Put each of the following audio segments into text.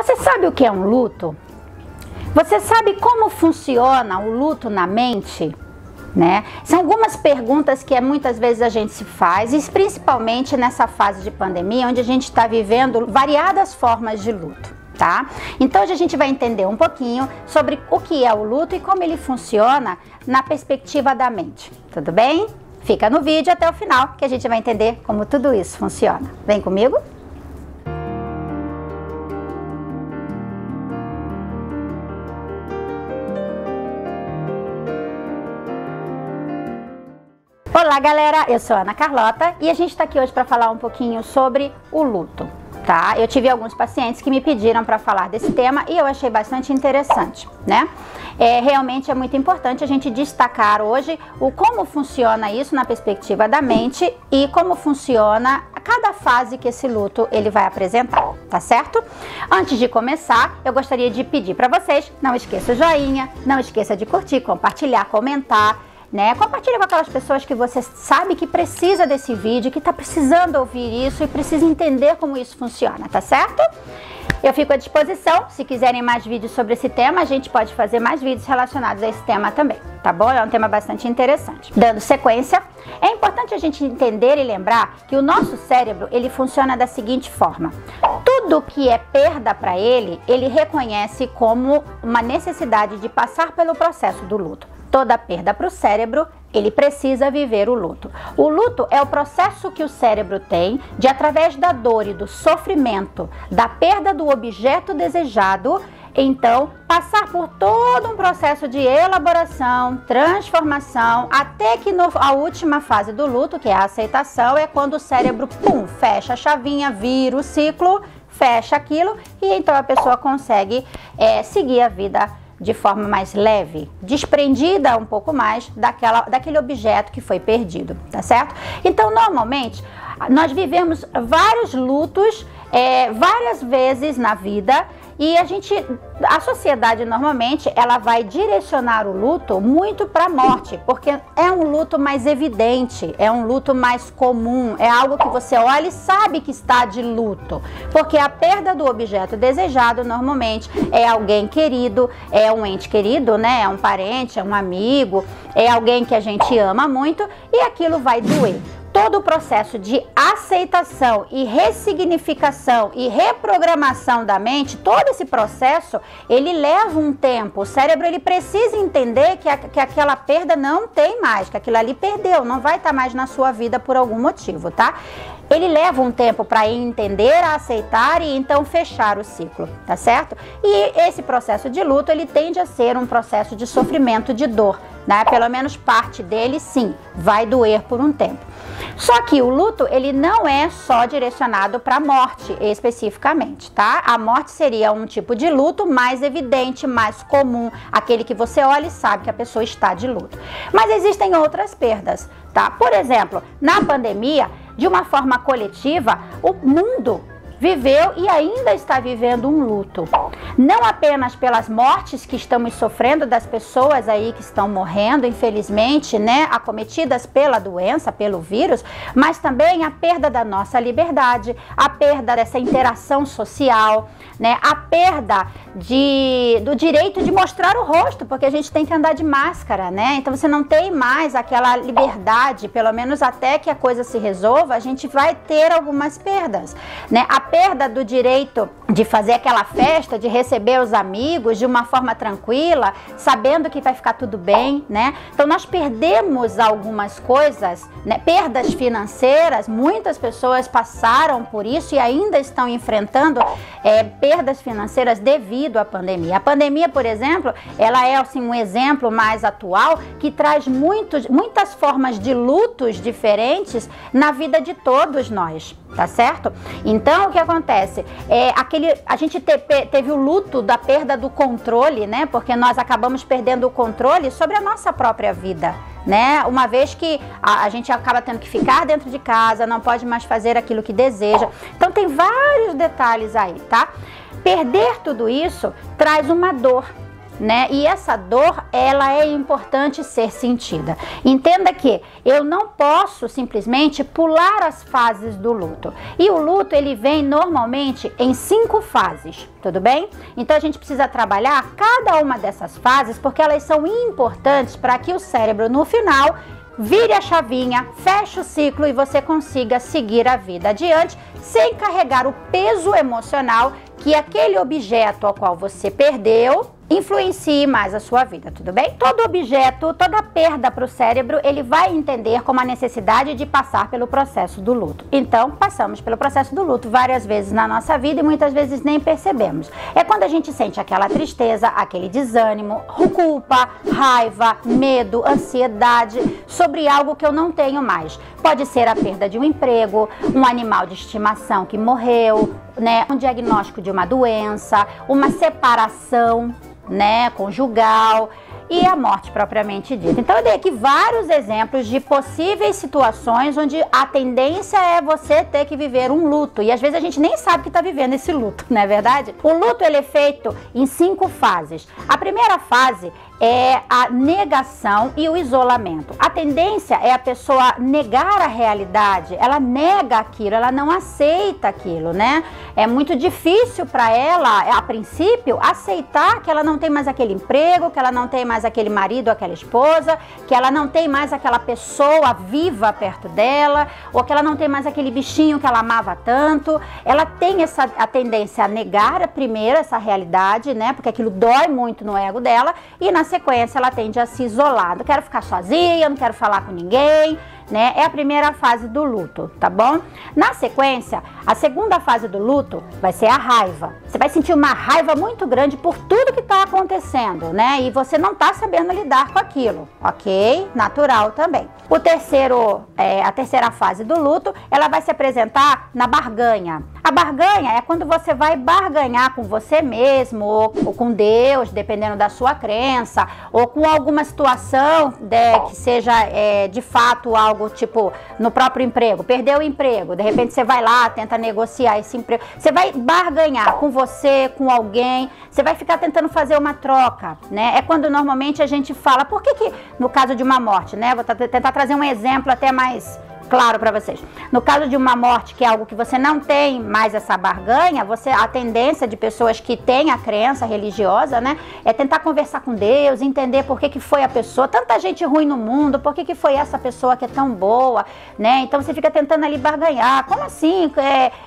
Você sabe o que é um luto? Você sabe como funciona o luto na mente? Né? São algumas perguntas que muitas vezes a gente se faz, e principalmente nessa fase de pandemia, onde a gente está vivendo variadas formas de luto, tá? Então hoje a gente vai entender um pouquinho sobre o que é o luto e como ele funciona na perspectiva da mente, tudo bem? Fica no vídeo até o final que a gente vai entender como tudo isso funciona. Vem comigo? Olá galera, eu sou a Ana Carlota e a gente está aqui hoje para falar um pouquinho sobre o luto, tá? Eu tive alguns pacientes que me pediram para falar desse tema e eu achei bastante interessante, né? Realmente é muito importante a gente destacar hoje como funciona isso na perspectiva da mente e como funciona a cada fase que esse luto ele vai apresentar, tá certo? Antes de começar, eu gostaria de pedir para vocês, não esqueça o joinha, não esqueça de curtir, compartilhar, comentar, né? Compartilha com aquelas pessoas que você sabe que precisa desse vídeo, que está precisando ouvir isso e precisa entender como isso funciona, tá certo? Eu fico à disposição, se quiserem mais vídeos sobre esse tema, a gente pode fazer mais vídeos relacionados a esse tema também, tá bom? É um tema bastante interessante. Dando sequência, é importante a gente entender e lembrar que o nosso cérebro, ele funciona da seguinte forma. Tudo que é perda para ele, ele reconhece como uma necessidade de passar pelo processo do luto. Toda perda para o cérebro, ele precisa viver o luto. O luto é o processo que o cérebro tem de, através da dor e do sofrimento, da perda do objeto desejado, então passar por todo um processo de elaboração, transformação, até que a última fase do luto, que é a aceitação, é quando o cérebro, pum, fecha a chavinha, vira o ciclo, fecha aquilo e então a pessoa consegue seguir a vida de forma mais leve, desprendida um pouco mais daquele objeto que foi perdido, tá certo? Então, normalmente, nós vivemos vários lutos várias vezes na vida e a sociedade normalmente ela vai direcionar o luto muito para a morte, porque é um luto mais evidente, é um luto mais comum, é algo que você olha e sabe que está de luto, porque a perda do objeto desejado normalmente é alguém querido, é um ente querido, né? É um parente, é um amigo, é alguém que a gente ama muito e aquilo vai doer. Todo o processo de aceitação e ressignificação e reprogramação da mente, todo esse processo, ele leva um tempo. O cérebro ele precisa entender que aquela perda não tem mais, que aquilo ali perdeu, não vai estar mais na sua vida por algum motivo, tá? Ele leva um tempo para entender, aceitar e então fechar o ciclo, tá certo? E esse processo de luto, ele tende a ser um processo de sofrimento, de dor, né? Pelo menos parte dele, sim, vai doer por um tempo. Só que o luto, ele não é só direcionado para a morte, especificamente, tá? A morte seria um tipo de luto mais evidente, mais comum, aquele que você olha e sabe que a pessoa está de luto. Mas existem outras perdas, tá? Por exemplo, na pandemia, de uma forma coletiva, o mundo viveu e ainda está vivendo um luto. Não apenas pelas mortes que estamos sofrendo das pessoas aí que estão morrendo, infelizmente, né, acometidas pela doença, pelo vírus, mas também a perda da nossa liberdade, a perda dessa interação social, né, a perda do direito de mostrar o rosto, porque a gente tem que andar de máscara, né? Então você não tem mais aquela liberdade, pelo menos até que a coisa se resolva, a gente vai ter algumas perdas, né? A perda do direito de fazer aquela festa, de receber os amigos de uma forma tranquila, sabendo que vai ficar tudo bem, né? Então nós perdemos algumas coisas, né? Perdas financeiras, muitas pessoas passaram por isso e ainda estão enfrentando perdas financeiras devido à pandemia. A pandemia, por exemplo, ela é assim, um exemplo mais atual que traz muitas formas de lutos diferentes na vida de todos nós, tá certo? Então, o que acontece? A gente teve o luto da perda do controle, né? Porque nós acabamos perdendo o controle sobre a nossa própria vida, né? Uma vez que a gente acaba tendo que ficar dentro de casa, não pode mais fazer aquilo que deseja. Então, tem vários detalhes aí, tá? Perder tudo isso traz uma dor. né? E essa dor, ela é importante ser sentida. Entenda que eu não posso simplesmente pular as fases do luto. E o luto, ele vem normalmente em 5 fases, tudo bem? Então a gente precisa trabalhar cada uma dessas fases porque elas são importantes para que o cérebro no final vire a chavinha, feche o ciclo e você consiga seguir a vida adiante sem carregar o peso emocional que aquele objeto ao qual você perdeu influencie mais a sua vida, tudo bem? Todo objeto, toda perda para o cérebro, ele vai entender como a necessidade de passar pelo processo do luto. Então, passamos pelo processo do luto várias vezes na nossa vida e muitas vezes nem percebemos. É quando a gente sente aquela tristeza, aquele desânimo, culpa, raiva, medo, ansiedade sobre algo que eu não tenho mais. Pode ser a perda de um emprego, um animal de estimação que morreu, né, um diagnóstico de uma doença, uma separação, né, conjugal e a morte propriamente dita. Então eu dei aqui vários exemplos de possíveis situações onde a tendência é você ter que viver um luto e às vezes a gente nem sabe que está vivendo esse luto, não é verdade? O luto, ele é feito em 5 fases. A primeira fase é a negação e o isolamento. A tendência é a pessoa negar a realidade, ela nega aquilo, ela não aceita aquilo, né? É muito difícil para ela, a princípio, aceitar que ela não tem mais aquele emprego, que ela não tem mais aquele marido, aquela esposa, que ela não tem mais aquela pessoa viva perto dela, ou que ela não tem mais aquele bichinho que ela amava tanto. Ela tem a tendência a negar primeiro essa realidade, né? Porque aquilo dói muito no ego dela e na sequência ela tende a se isolar. Eu quero ficar sozinha, não quero falar com ninguém, né? É a primeira fase do luto, tá bom? Na sequência, a segunda fase do luto vai ser a raiva. Você vai sentir uma raiva muito grande por tudo que está acontecendo, né? E você não está sabendo lidar com aquilo, ok? Natural também. A terceira fase do luto, ela vai se apresentar na barganha. A barganha é quando você vai barganhar com você mesmo ou com Deus, dependendo da sua crença, ou com alguma situação que seja de fato algo tipo no próprio emprego. Perdeu o emprego, de repente você vai lá, tenta negociar esse emprego. Você vai barganhar com você, com alguém, você vai ficar tentando fazer uma troca, né? É quando normalmente a gente fala, por que no caso de uma morte, né? Vou tentar trazer um exemplo até mais claro para vocês. No caso de uma morte, que é algo que você não tem mais essa barganha, a tendência de pessoas que têm a crença religiosa, né, é tentar conversar com Deus, entender por que foi a pessoa, tanta gente ruim no mundo, por que foi essa pessoa que é tão boa, né? Então você fica tentando ali barganhar. Como assim?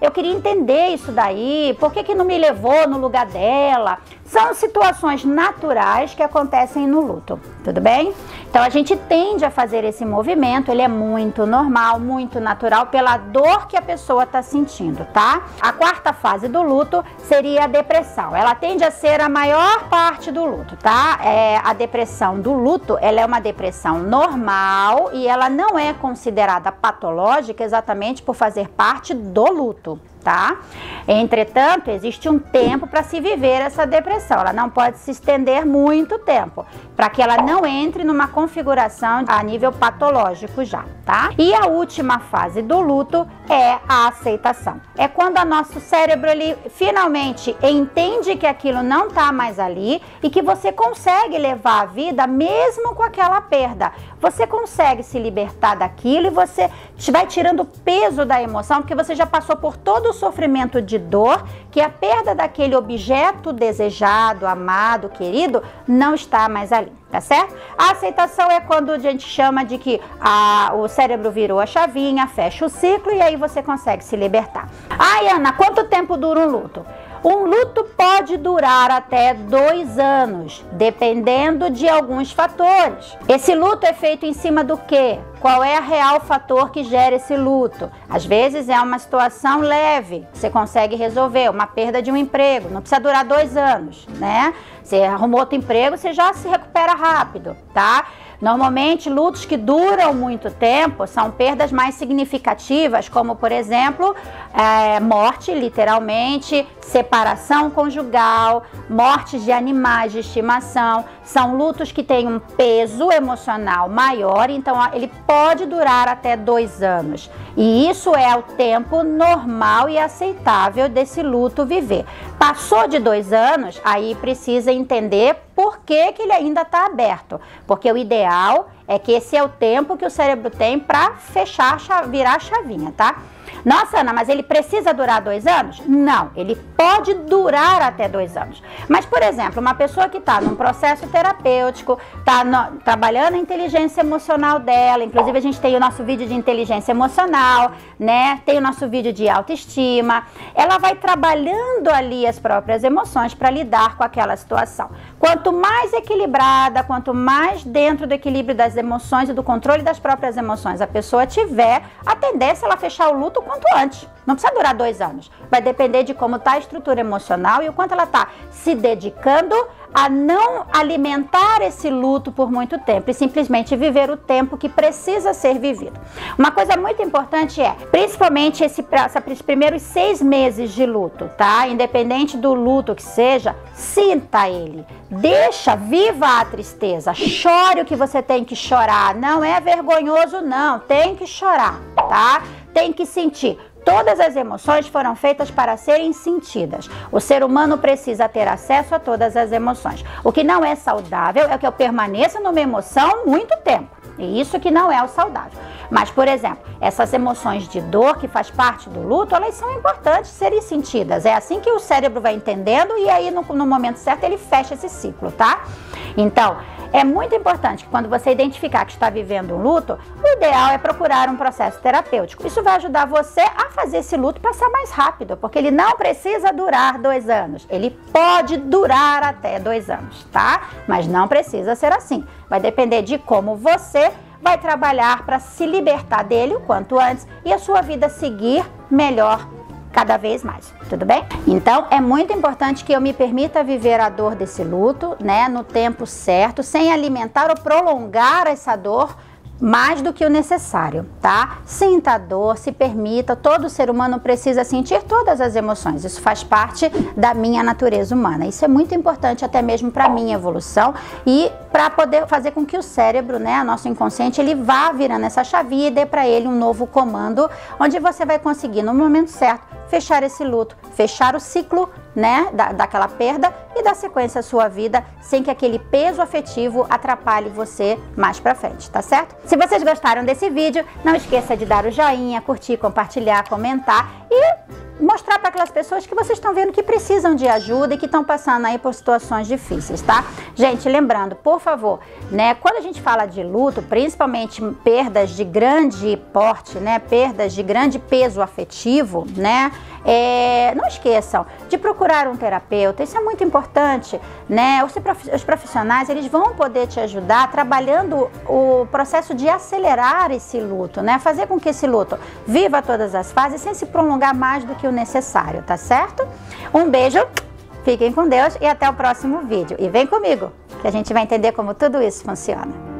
Eu queria entender isso daí, por que não me levou no lugar dela? São situações naturais que acontecem no luto, tudo bem? Então a gente tende a fazer esse movimento, ele é muito normal, muito natural pela dor que a pessoa está sentindo, tá? A quarta fase do luto seria a depressão. Ela tende a ser a maior parte do luto, tá? A depressão do luto, ela é uma depressão normal e ela não é considerada patológica exatamente por fazer parte do luto, tá? Entretanto, existe um tempo para se viver essa depressão. Ela não pode se estender muito tempo, para que ela não entre numa configuração a nível patológico já, tá? E a última fase do luto é a aceitação. É quando o nosso cérebro, ele finalmente entende que aquilo não tá mais ali e que você consegue levar a vida mesmo com aquela perda. Você consegue se libertar daquilo e você vai tirando o peso da emoção, porque você já passou por todo o sofrimento de dor, que a perda daquele objeto desejado, amado, querido, não está mais ali, tá certo? A aceitação é quando a gente chama de que o cérebro virou a chavinha, fecha o ciclo e aí você consegue se libertar. Ai, Ana, quanto tempo dura um luto? Um luto pode durar até 2 anos, dependendo de alguns fatores. Esse luto é feito em cima do quê? Qual é o real fator que gera esse luto? Às vezes é uma situação leve, você consegue resolver, uma perda de um emprego, não precisa durar 2 anos, né? Você arrumou outro emprego, você já se recupera rápido, tá? Normalmente, lutos que duram muito tempo são perdas mais significativas, como, por exemplo, morte, literalmente, separação conjugal, mortes de animais de estimação, São lutos que têm um peso emocional maior, então ele pode durar até 2 anos. E isso é o tempo normal e aceitável desse luto viver. Passou de 2 anos, aí precisa entender por que que ele ainda está aberto. Porque o ideal é que esse é o tempo que o cérebro tem para fechar, virar a chavinha, tá? Nossa, Ana, mas ele precisa durar 2 anos? Não, ele pode durar até 2 anos. Mas, por exemplo, uma pessoa que está num processo terapêutico, está trabalhando a inteligência emocional dela, inclusive a gente tem o nosso vídeo de inteligência emocional, né? Tem o nosso vídeo de autoestima. Ela vai trabalhando ali as próprias emoções para lidar com aquela situação. Quanto mais equilibrada, quanto mais dentro do equilíbrio das emoções e do controle das próprias emoções a pessoa tiver, a tendência é ela fechar o luto quanto antes. Não precisa durar 2 anos. Vai depender de como está a estrutura emocional e o quanto ela está se dedicando a não alimentar esse luto por muito tempo e simplesmente viver o tempo que precisa ser vivido. Uma coisa muito importante é, principalmente esses primeiros 6 meses de luto, tá? Independente do luto que seja, sinta ele. Deixa, viva a tristeza, chore o que você tem que chorar. Não é vergonhoso, não. Tem que chorar, tá? Tem que sentir. Todas as emoções foram feitas para serem sentidas. O ser humano precisa ter acesso a todas as emoções. O que não é saudável é que eu permaneça numa emoção muito tempo. E isso que não é o saudável. Mas, por exemplo, essas emoções de dor que faz parte do luto, elas são importantes serem sentidas. É assim que o cérebro vai entendendo e aí no momento certo ele fecha esse ciclo, tá? Então, é muito importante que quando você identificar que está vivendo um luto, o ideal é procurar um processo terapêutico. Isso vai ajudar você a fazer esse luto passar mais rápido, porque ele não precisa durar 2 anos. Ele pode durar até 2 anos, tá? Mas não precisa ser assim. Vai depender de como você vai trabalhar para se libertar dele o quanto antes e a sua vida seguir melhor cada vez mais, tudo bem? Então, é muito importante que eu me permita viver a dor desse luto, né, no tempo certo, sem alimentar ou prolongar essa dor mais do que o necessário, tá? Sinta a dor, se permita, todo ser humano precisa sentir todas as emoções, isso faz parte da minha natureza humana, isso é muito importante até mesmo para minha evolução e para poder fazer com que o cérebro, né, nosso inconsciente, ele vá virando essa chavinha e dê para ele um novo comando, onde você vai conseguir no momento certo fechar esse luto, fechar o ciclo, né, daquela perda e dar sequência à sua vida sem que aquele peso afetivo atrapalhe você mais pra frente, tá certo? Se vocês gostaram desse vídeo, não esqueça de dar o joinha, curtir, compartilhar, comentar e mostrar para aquelas pessoas que vocês estão vendo que precisam de ajuda e que estão passando aí por situações difíceis, tá? Gente, lembrando, por favor, né, quando a gente fala de luto, principalmente perdas de grande porte, né, perdas de grande peso afetivo, né, não esqueçam de procurar um terapeuta, isso é muito importante, né? Os profissionais, eles vão poder te ajudar trabalhando o processo de acelerar esse luto, né? Fazer com que esse luto viva todas as fases sem se prolongar mais do que o necessário, tá certo? Um beijo, fiquem com Deus e até o próximo vídeo. E vem comigo, que a gente vai entender como tudo isso funciona.